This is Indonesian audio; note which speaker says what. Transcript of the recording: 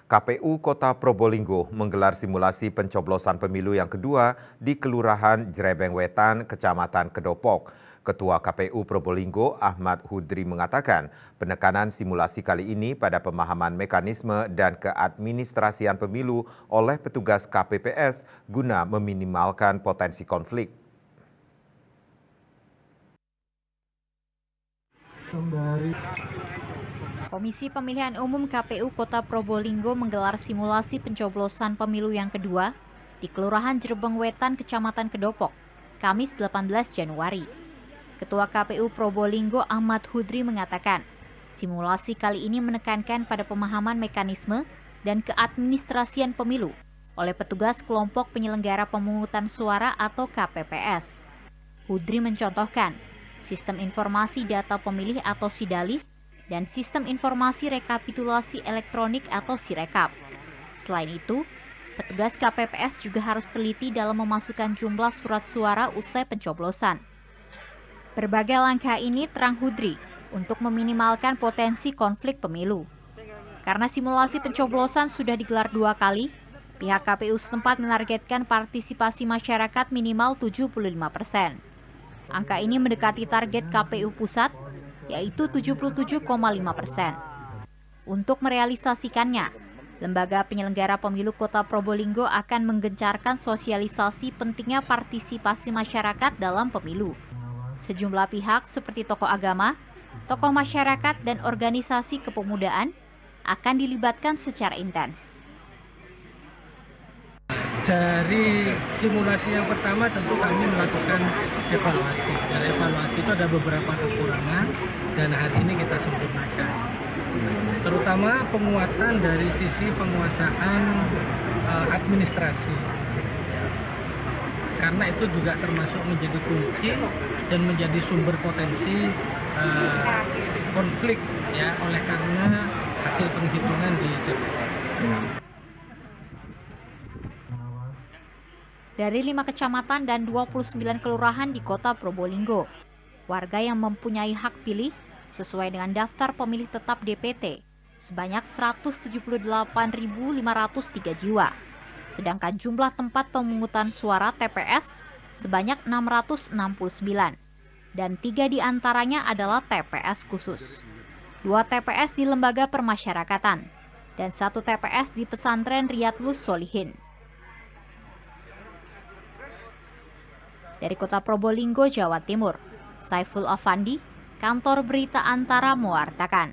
Speaker 1: KPU Kota Probolinggo menggelar simulasi pencoblosan pemilu yang kedua di Kelurahan Jrebeng Wetan, Kecamatan Kedopok. Ketua KPU Probolinggo Ahmad Hudri mengatakan penekanan simulasi kali ini pada pemahaman mekanisme dan keadministrasian pemilu oleh petugas KPPS guna meminimalkan potensi konflik.
Speaker 2: Komisi Pemilihan Umum KPU Kota Probolinggo menggelar simulasi pencoblosan pemilu yang kedua di Kelurahan Jrebeng Wetan, Kecamatan Kedopok, Kamis 18 Januari. Ketua KPU Probolinggo Ahmad Hudri mengatakan, simulasi kali ini menekankan pada pemahaman mekanisme dan keadministrasian pemilu oleh petugas kelompok penyelenggara pemungutan suara atau KPPS. Hudri mencontohkan sistem informasi data pemilih atau SIDALIH dan sistem informasi rekapitulasi elektronik atau SIREKAP. Selain itu, petugas KPPS juga harus teliti dalam memasukkan jumlah surat suara usai pencoblosan. Berbagai langkah ini terang Hudri untuk meminimalkan potensi konflik pemilu. Karena simulasi pencoblosan sudah digelar 2 kali, pihak KPU setempat menargetkan partisipasi masyarakat minimal 75%. Angka ini mendekati target KPU pusat, yaitu 77,5%. Untuk merealisasikannya, Lembaga Penyelenggara Pemilu Kota Probolinggo akan menggencarkan sosialisasi pentingnya partisipasi masyarakat dalam pemilu. Sejumlah pihak seperti tokoh agama, tokoh masyarakat, dan organisasi kepemudaan akan dilibatkan secara intens.
Speaker 3: Dari simulasi yang pertama tentu kami melakukan evaluasi. Dan evaluasi itu ada beberapa kekurangan dan hari ini kita sempurnakan. Terutama penguatan dari sisi penguasaan administrasi. Karena itu juga termasuk menjadi kunci dan menjadi sumber potensi konflik ya oleh karena hasil penghitungan di TPS.
Speaker 2: Dari 5 kecamatan dan 29 kelurahan di Kota Probolinggo, warga yang mempunyai hak pilih sesuai dengan daftar pemilih tetap DPT sebanyak 178.503 jiwa. Sedangkan jumlah tempat pemungutan suara TPS sebanyak 669 dan 3 diantaranya adalah TPS khusus. 2 TPS di lembaga permasyarakatan dan 1 TPS di pesantren Riyadlus Solihin. Dari Kota Probolinggo, Jawa Timur, Saiful Afandi, Kantor Berita Antara mewartakan.